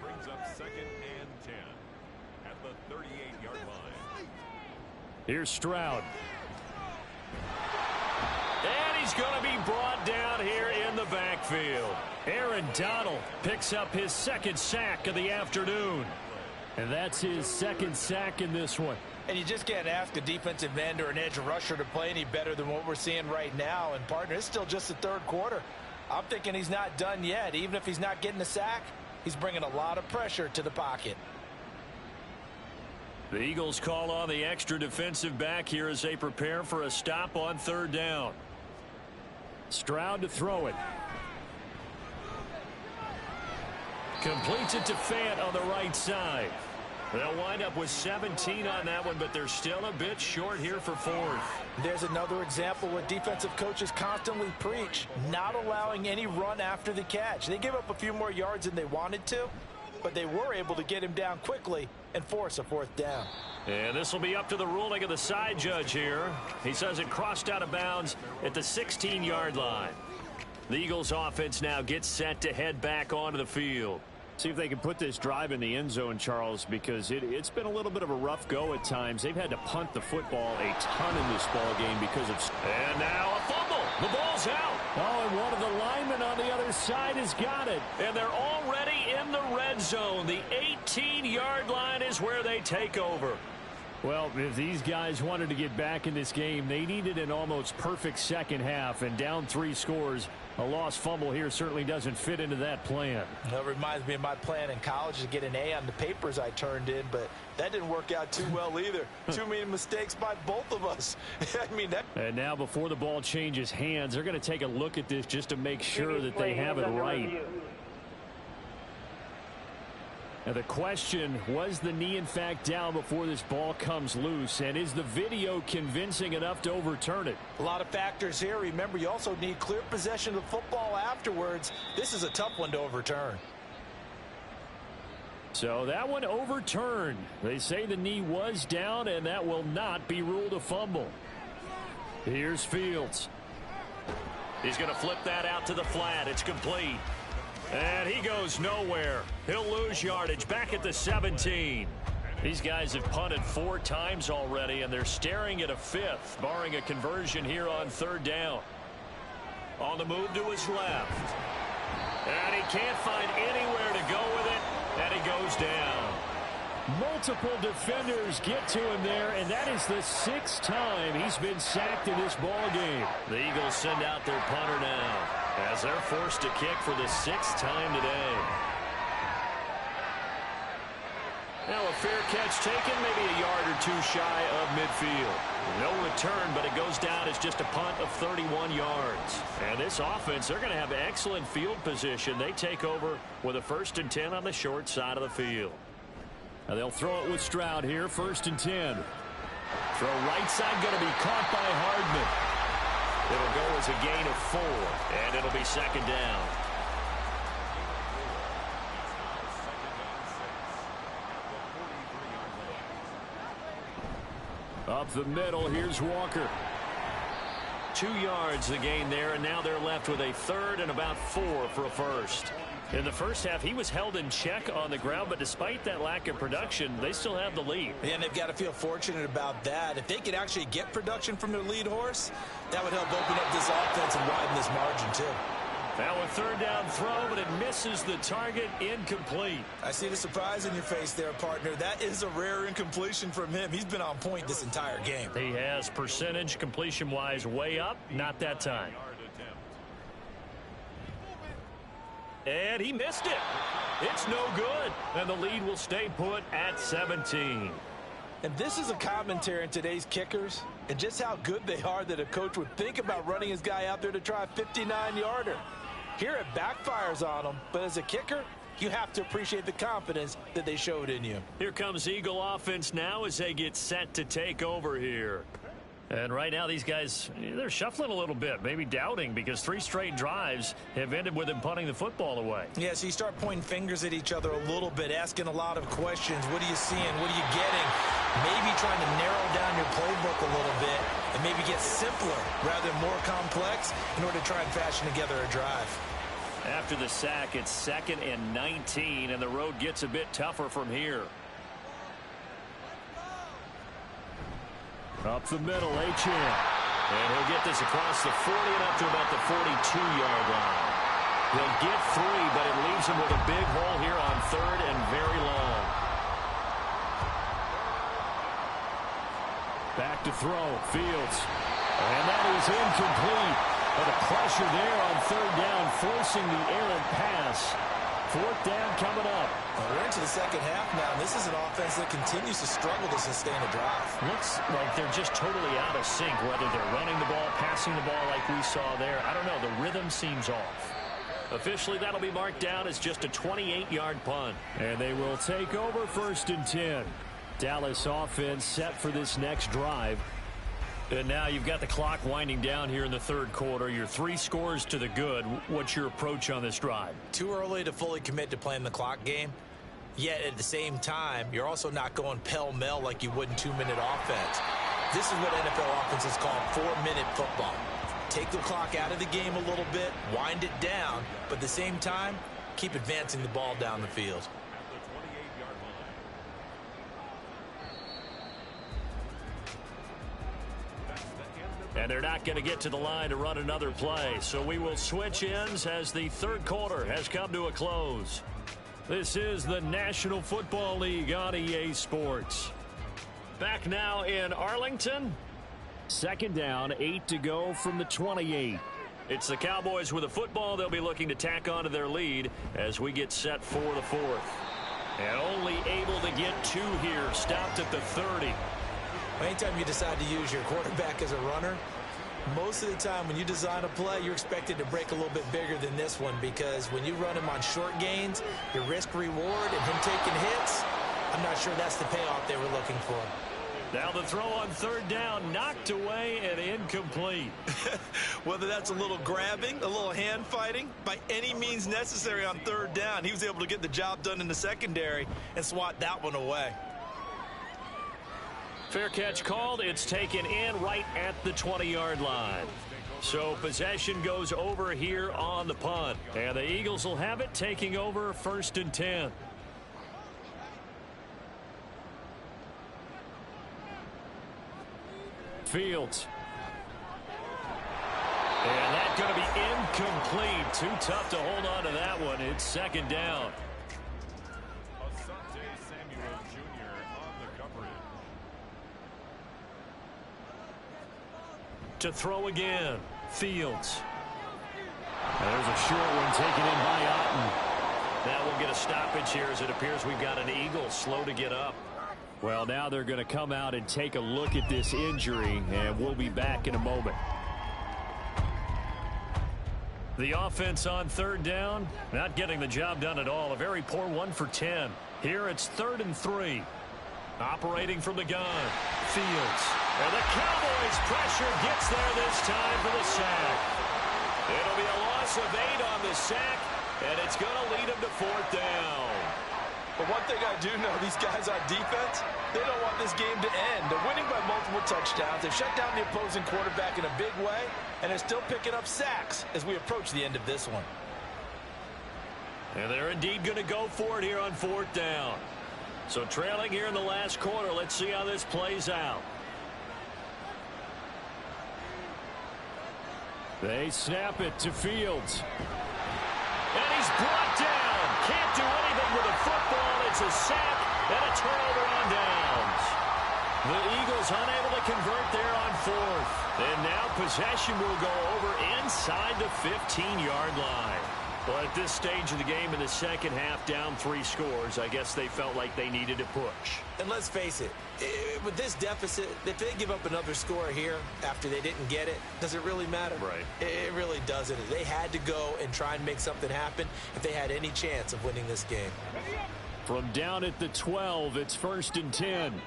Brings up 2nd and 10 at the 38-yard line. Here's Stroud. And he's going to be brought down here in the backfield. Aaron Donald picks up his 2nd sack of the afternoon. And that's his 2nd sack in this one. And you just can't ask a defensive end or an edge rusher to play any better than what we're seeing right now. And, partner, it's still just the 3rd quarter. I'm thinking he's not done yet. Even if he's not getting a sack, he's bringing a lot of pressure to the pocket. The Eagles call on the extra defensive back here as they prepare for a stop on 3rd down. Stroud to throw it. Completes it to Fant on the right side. They'll wind up with 17 on that one, but they're still a bit short here for 4th. There's another example what defensive coaches constantly preach, not allowing any run after the catch. They gave up a few more yards than they wanted to, but they were able to get him down quickly and force a 4th down. And this will be up to the ruling of the side judge here. He says it crossed out of bounds at the 16-yard line. The Eagles offense now gets set to head back onto the field. See if they can put this drive in the end zone, Charles, because it's been a little bit of a rough go at times. They've had to punt the football a ton in this ball game because of... And now a fumble. The ball's out. Oh, and one of the linemen on the other side has got it. And they're already in the red zone. The 18-yard line is where they take over. Well, if these guys wanted to get back in this game, they needed an almost perfect second half, and down 3 scores. A lost fumble here certainly doesn't fit into that plan. That reminds me of my plan in college to get an A on the papers I turned in, but that didn't work out too well either. Too many mistakes by both of us. I mean, that. And now before the ball changes hands, they're going to take a look at this just to make sure that they have it right. Now the question, was the knee in fact down before this ball comes loose, and is the video convincing enough to overturn it? A lot of factors here. Remember, you also need clear possession of the football afterwards. This is a tough one to overturn. So that one overturned. They say the knee was down, and that will not be ruled a fumble. Here's Fields. He's going to flip that out to the flat. It's complete. And he goes nowhere. He'll lose yardage back at the 17. These guys have punted 4 times already, and they're staring at a 5th, barring a conversion here on 3rd down. On the move to his left. And he can't find anywhere to go with it, and he goes down. Multiple defenders get to him there, and that is the 6th time he's been sacked in this ball game. The Eagles send out their punter now, as they're forced to kick for the 6th time today. Now a fair catch taken, maybe a yard or 2 shy of midfield. No return, but it goes down as just a punt of 31 yards. And this offense, they're going to have excellent field position. They take over with a 1st and 10 on the short side of the field. Now they'll throw it with Stroud here, 1st and 10. Throw right side, going to be caught by Hardman. It'll go as a gain of 4, and it'll be 2nd down. Up the middle, here's Walker. 2 yards the gain there, and now they're left with a 3rd and about 4 for a 1st. In the first half, he was held in check on the ground, but despite that lack of production, they still have the lead. And they've got to feel fortunate about that. If they could actually get production from their lead horse, that would help open up this offense and widen this margin, too. Now a 3rd down throw, but it misses the target, incomplete. I see the surprise in your face there, partner. That is a rare incompletion from him. He's been on point this entire game. He has percentage completion-wise way up, not that time. And he missed it. It's no good, and the lead will stay put at 17. And this is a commentary in today's kickers and just how good they are that a coach would think about running his guy out there to try a 59-yarder. Here it backfires on him, but as a kicker, you have to appreciate the confidence that they showed in you. Here comes Eagle offense now as they get set to take over here. And right now these guys, they're shuffling a little bit, maybe doubting, because 3 straight drives have ended with them punting the football away. Yeah, so you start pointing fingers at each other a little bit, asking a lot of questions. What are you seeing? What are you getting? Maybe trying to narrow down your playbook a little bit and maybe get simpler rather than more complex in order to try and fashion together a drive. After the sack, it's 2nd and 19, and the road gets a bit tougher from here. Up the middle, H.M. And he'll get this across the 40 and up to about the 42-yard line. He'll get 3, but it leaves him with a big hole here on 3rd and very long. Back to throw, Fields. And that is incomplete. But the pressure there on 3rd down, forcing the errant pass. 4th down coming up. Well, we're into the second half now, and this is an offense that continues to struggle to sustain a drive. Looks like they're just totally out of sync, whether they're running the ball, passing the ball like we saw there. I don't know. The rhythm seems off. Officially, that'll be marked down as just a 28-yard punt. And they will take over 1st and 10. Dallas offense set for this next drive. And now you've got the clock winding down here in the 3rd quarter. You're 3 scores to the good. What's your approach on this drive? Too early to fully commit to playing the clock game. Yet at the same time, you're also not going pell-mell like you would in 2-minute offense. This is what NFL offenses call 4-minute football. Take the clock out of the game a little bit, wind it down, but at the same time, keep advancing the ball down the field. And they're not going to get to the line to run another play. So we will switch ends as the 3rd quarter has come to a close. This is the National Football League on EA Sports. Back now in Arlington. 2nd down, 8 to go from the 28. It's the Cowboys with a football. They'll be looking to tack onto their lead as we get set for the 4th. And only able to get 2 here. Stopped at the 30. Anytime you decide to use your quarterback as a runner, most of the time when you design a play, you're expected to break a little bit bigger than this one, because when you run him on short gains, your risk-reward and him taking hits, I'm not sure that's the payoff they were looking for. Now the throw on 3rd down, knocked away and incomplete. Whether that's a little grabbing, a little hand fighting, by any means necessary on 3rd down, he was able to get the job done in the secondary and swat that one away. Fair catch called. It's taken in right at the 20-yard line. So possession goes over here on the punt. And the Eagles will have it, taking over 1st and 10. Fields. And that's going to be incomplete. Too tough to hold on to that one. It's 2nd down. To throw again. Fields. And there's a short one taken in by Otten. That will get a stoppage here as it appears we've got an Eagle slow to get up. Well, now they're going to come out and take a look at this injury, and we'll be back in a moment. The offense on 3rd down, not getting the job done at all. A very poor 1 for 10. Here it's 3rd and 3. Operating from the gun. Fields. And the Cowboys pressure gets there this time for the sack. It'll be a loss of 8 on the sack, and it's going to lead them to 4th down. But one thing I do know, these guys on defense, they don't want this game to end. They're winning by multiple touchdowns. They've shut down the opposing quarterback in a big way, and they're still picking up sacks as we approach the end of this one. And they're indeed going to go for it here on 4th down. So trailing here in the last quarter, let's see how this plays out. They snap it to Fields. And he's brought down. Can't do anything with the football. It's a sack and a turnover on downs. The Eagles unable to convert there on 4th. And now possession will go over inside the 15-yard line. Well, at this stage of the game in the second half, down 3 scores, I guess they felt like they needed to push. And let's face it, with this deficit, if they give up another score here after they didn't get it, does it really matter? Right. It really doesn't. They had to go and try and make something happen if they had any chance of winning this game. From down at the 12, it's 1st and 10.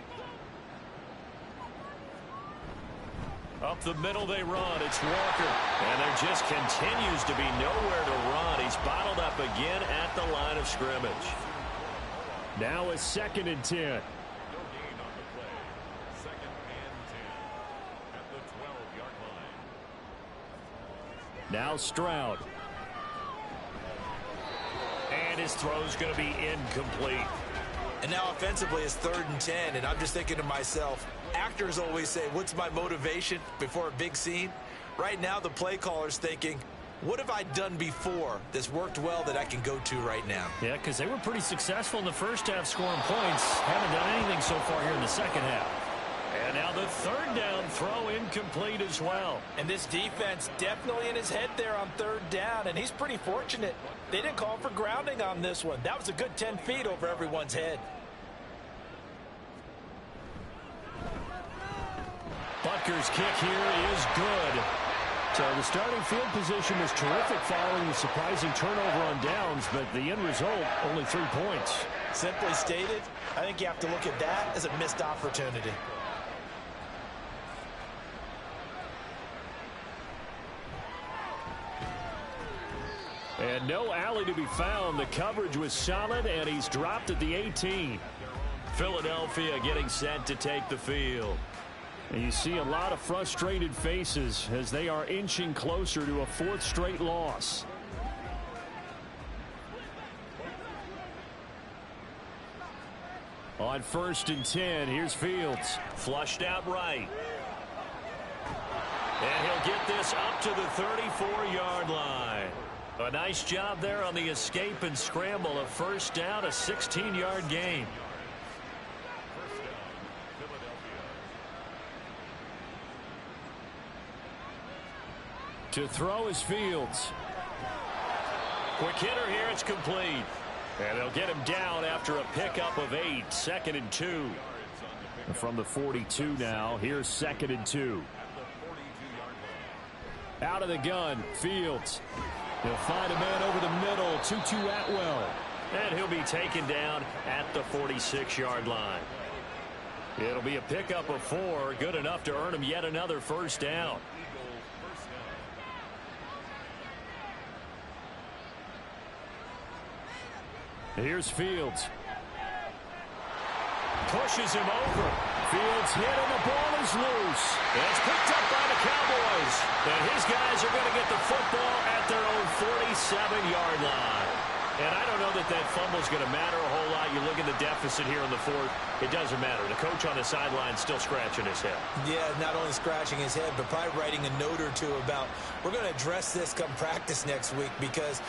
Up the middle they run. It's Walker. And there just continues to be nowhere to run. He's bottled up again at the line of scrimmage. Now a 2nd and 10. No gain on the play. 2nd and 10 at the 12-yard line. Now Stroud. And his throw's going to be incomplete. And now offensively it's 3rd and 10, and I'm just thinking to myself, actors always say, what's my motivation before a big scene? Right now the play caller's thinking, what have I done before that's worked well that I can go to right now? Yeah, because they were pretty successful in the first half scoring points. Haven't done anything so far here in the second half. And now the 3rd down throw incomplete as well. And this defense definitely in his head there on 3rd down, and he's pretty fortunate. They didn't call for grounding on this one. That was a good 10 feet over everyone's head. Butker's kick here is good. So the starting field position was terrific following the surprising turnover on downs, but the end result, only 3 points. Simply stated, I think you have to look at that as a missed opportunity. And no alley to be found. The coverage was solid, and he's dropped at the 18. Philadelphia getting set to take the field. And you see a lot of frustrated faces as they are inching closer to a 4th straight loss. On 1st and 10, here's Fields. Flushed out right. And he'll get this up to the 34-yard line. A nice job there on the escape and scramble. A 1st down, a 16-yard gain. To throw is Fields. Quick hitter here, it's complete. And they'll get him down after a pickup of 8. 2nd and 2. And from the 42 now, here's 2nd and 2. Out of the gun, Fields. He'll find a man over the middle, 2-2 Atwell. And he'll be taken down at the 46-yard line. It'll be a pickup of 4, good enough to earn him yet another 1st down. Here's Fields. Pushes him over. Fields hit and the ball is loose. It's picked up by the Cowboys. And his guys are going to get the football at their own 47-yard line. And I don't know that that fumble's going to matter a whole lot. You look at the deficit here in the 4th. It doesn't matter. The coach on the sideline still scratching his head. Yeah, not only scratching his head, but probably writing a note or two about, we're going to address this come practice next week because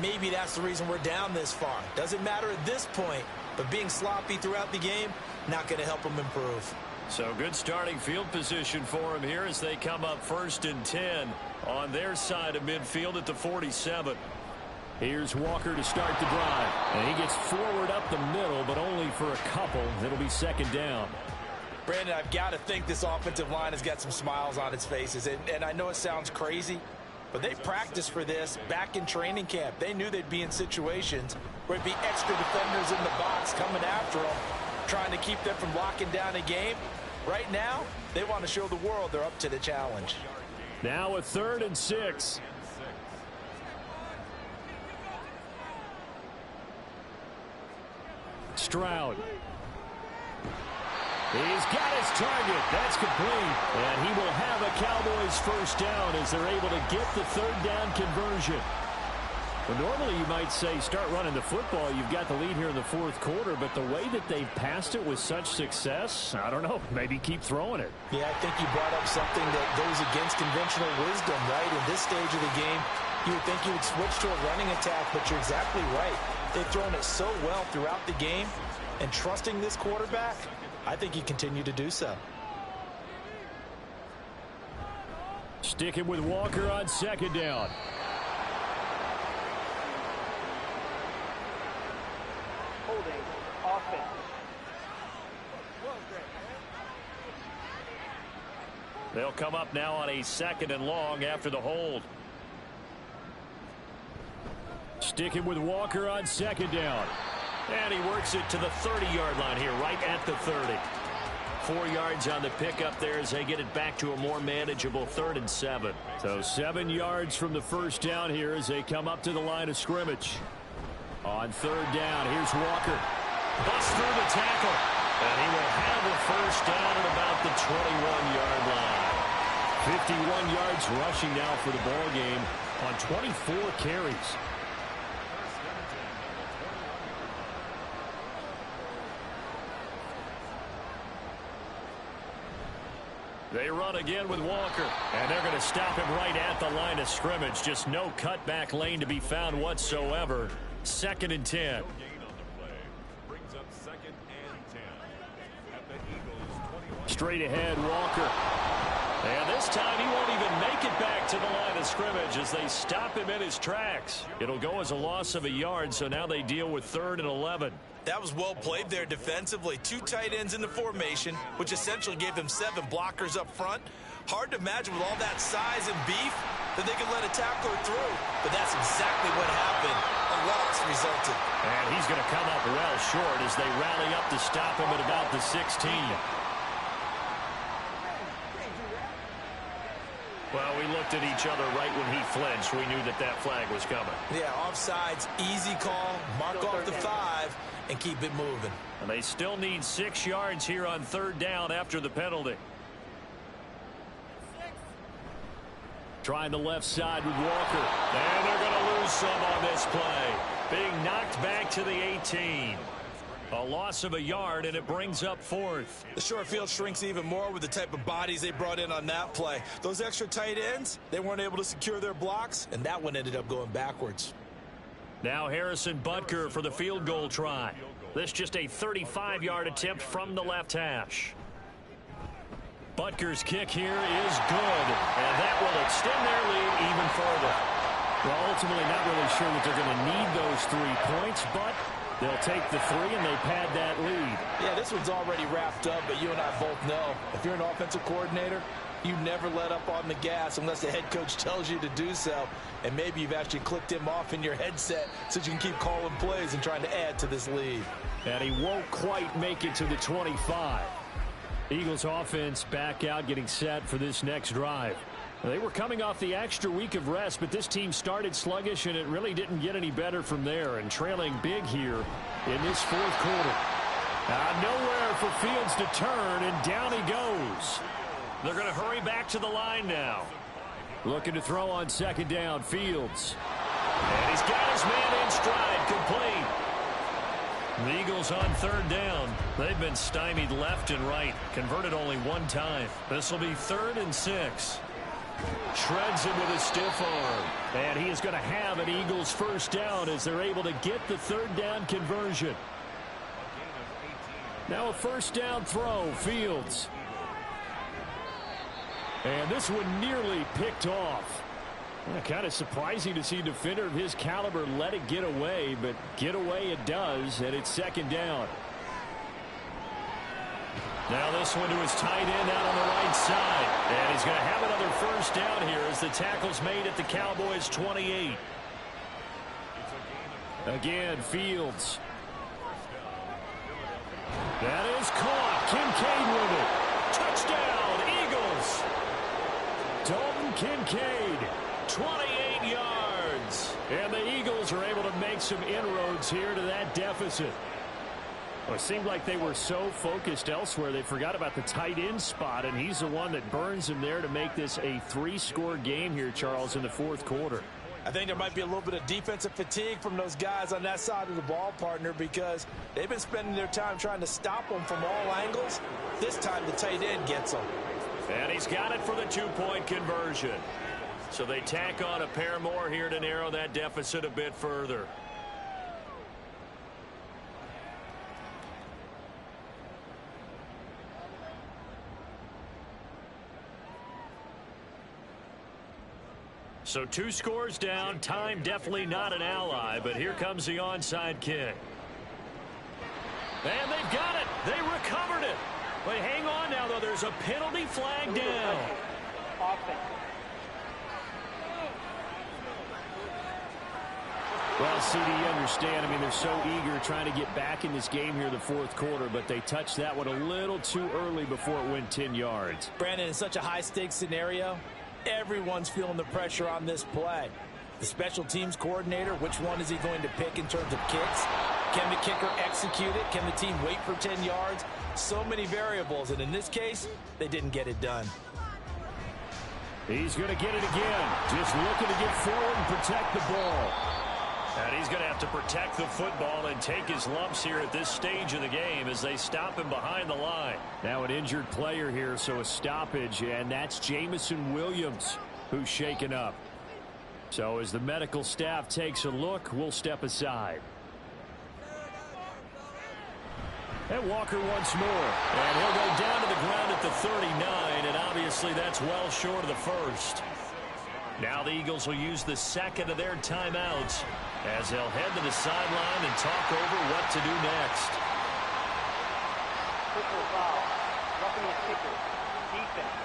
maybe that's the reason we're down this far. Doesn't matter at this point, but being sloppy throughout the game, not going to help him improve. So good starting field position for him here as they come up 1st and 10 on their side of midfield at the 47. Here's Walker to start the drive. And he gets forward up the middle, but only for a couple. It'll be 2nd down. Brandon, I've got to think this offensive line has got some smiles on its faces. And I know it sounds crazy, but they practiced for this back in training camp. They knew they'd be in situations where it'd be extra defenders in the box coming after them, trying to keep them from locking down a game. Right now, they want to show the world they're up to the challenge. Now a 3rd and 6. Stroud. He's got his target. That's complete. And he will have a Cowboys 1st down as they're able to get the 3rd down conversion. Well, normally you might say start running the football. You've got the lead here in the 4th quarter, but the way that they've passed it with such success, I don't know, maybe keep throwing it. Yeah, I think you brought up something that goes against conventional wisdom, right? In this stage of the game, you would think you would switch to a running attack, but you're exactly right. They've thrown it so well throughout the game, and trusting this quarterback, I think you continue to do so. Sticking with Walker on 2nd down. They'll come up now on a 2nd and long after the hold. Sticking with Walker on 2nd down. And he works it to the 30-yard line here, right at the 30. 4 yards on the pickup there as they get it back to a more manageable 3rd and 7. So 7 yards from the first down here as they come up to the line of scrimmage. On 3rd down, here's Walker. Busts through the tackle. And he will have a first down at about the 21-yard line. 51 yards rushing now for the ball game on 24 carries. They run again with Walker, and they're going to stop him right at the line of scrimmage. Just no cutback lane to be found whatsoever. 2nd and 10. Straight ahead, Walker. And this time he won't even make it back to the line of scrimmage as they stop him in his tracks. It'll go as a loss of a yard, so now they deal with 3rd and 11. That was well played there defensively. 2 tight ends in the formation, which essentially gave them 7 blockers up front. Hard to imagine with all that size and beef that they could let a tackler through. But that's exactly what happened. A loss resulted. And he's going to come up well short as they rally up to stop him at about the 16. Well, we looked at each other right when he flinched. We knew that that flag was coming. Yeah, offsides, easy call, mark off the 5, and keep it moving. And they still need 6 yards here on 3rd down after the penalty. Trying the left side with Walker. And they're going to lose some on this play. Being knocked back to the 18. A loss of a yard, and it brings up 4th. The short field shrinks even more with the type of bodies they brought in on that play. Those extra tight ends, they weren't able to secure their blocks, and that one ended up going backwards. Now Harrison Butker for the field goal try. This just a 35-yard attempt from the left hash. Butker's kick here is good, and that will extend their lead even further. Well, ultimately not really sure that they're going to need those 3 points, but they'll take the 3 and they pad that lead. Yeah, this one's already wrapped up, but you and I both know if you're an offensive coordinator, you never let up on the gas unless the head coach tells you to do so. And maybe you've actually clicked him off in your headset so you can keep calling plays and trying to add to this lead. And he won't quite make it to the 25. Eagles offense back out, getting set for this next drive. They were coming off the extra week of rest, but this team started sluggish, and it really didn't get any better from there, and trailing big here in this 4th quarter. Nowhere for Fields to turn, and down he goes. They're going to hurry back to the line now. Looking to throw on 2nd down, Fields. And he's got his man in stride, complete. The Eagles on 3rd down. They've been stymied left and right, converted only 1 time. This will be 3rd and 6. Shreds him with a stiff arm. And he is going to have an Eagles first down as they're able to get the 3rd down conversion. Now a first down throw, Fields. And this one nearly picked off. Kind of surprising to see a defender of his caliber let it get away, but get away it does, and it's 2nd down. Now this one to his tight end out on the right side. And he's going to have another first down here as the tackle's made at the Cowboys' 28. Again, Fields. That is caught. Kincaid with it. Touchdown, Eagles. Dalton Kincaid, 28 yards. And the Eagles are able to make some inroads here to that deficit. Well, it seemed like they were so focused elsewhere, they forgot about the tight end spot, and he's the one that burns him there to make this a 3-score game here, Charles, in the 4th quarter. I think there might be a little bit of defensive fatigue from those guys on that side of the ball, partner, because they've been spending their time trying to stop them from all angles. This time the tight end gets them. And he's got it for the 2-point conversion. So they tack on a pair more here to narrow that deficit a bit further. So 2 scores down. Time definitely not an ally, but here comes the onside kick. And they've got it. They recovered it. But hang on now, though. There's a penalty flag down. Well, CD, you understand. I mean, they're so eager trying to get back in this game here in the fourth quarter, but they touched that one a little too early before it went 10 yards. Brandon, in such a high-stakes scenario, everyone's feeling the pressure on this play. The special teams coordinator, which one is he going to pick in terms of kicks? Can the kicker execute it? Can the team wait for 10 yards? So many variables, and in this case, they didn't get it done. He's going to get it again. Just looking to get forward and protect the ball. And he's going to have to protect the football and take his lumps here at this stage of the game as they stop him behind the line. Now an injured player here, so a stoppage, and that's Jamison Williams who's shaken up. So as the medical staff takes a look, we'll step aside. And Walker once more. And he'll go down to the ground at the 39, and obviously that's well short of the first. Now the Eagles will use the second of their timeouts as they'll head to the sideline and talk over what to do next. Triple foul. Roughing the kicker. Defense.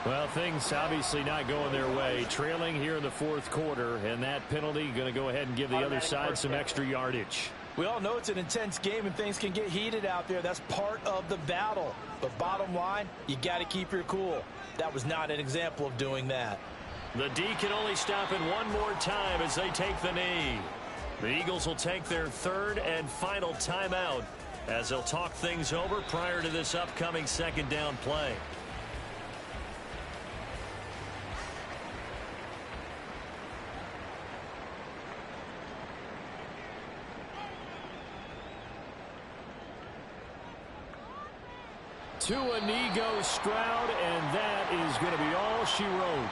Well, things obviously not going their way. Trailing here in the fourth quarter, and that penalty going to go ahead and give the other side some extra yardage. We all know it's an intense game and things can get heated out there. That's part of the battle. But bottom line, you got to keep your cool. That was not an example of doing that. The D can only stop it one more time as they take the knee. The Eagles will take their third and final timeout as they'll talk things over prior to this upcoming second down play. To a knee goes Stroud, and that is going to be all she wrote.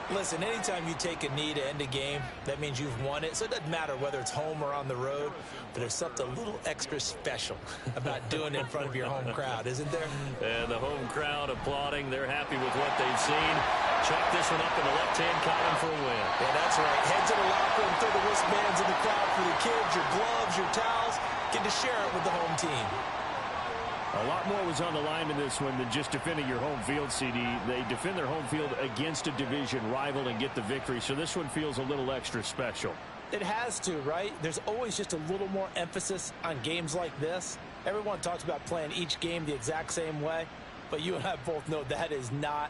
Listen, anytime you take a knee to end a game, that means you've won it. So it doesn't matter whether it's home or on the road, but there's something a little extra special about doing it in front of your home crowd, isn't there? And the home crowd applauding. They're happy with what they've seen. Chalk this one up in the left-hand column for a win. Yeah, that's right. Head to the locker room, throw the wristbands in the crowd for the kids, your gloves, your towels. Get to share it with the home team. A lot more was on the line in this one than just defending your home field, CD. They defend their home field against a division rival and get the victory, so this one feels a little extra special. It has to, right? There's always just a little more emphasis on games like this. Everyone talks about playing each game the exact same way, but you and I both know that is not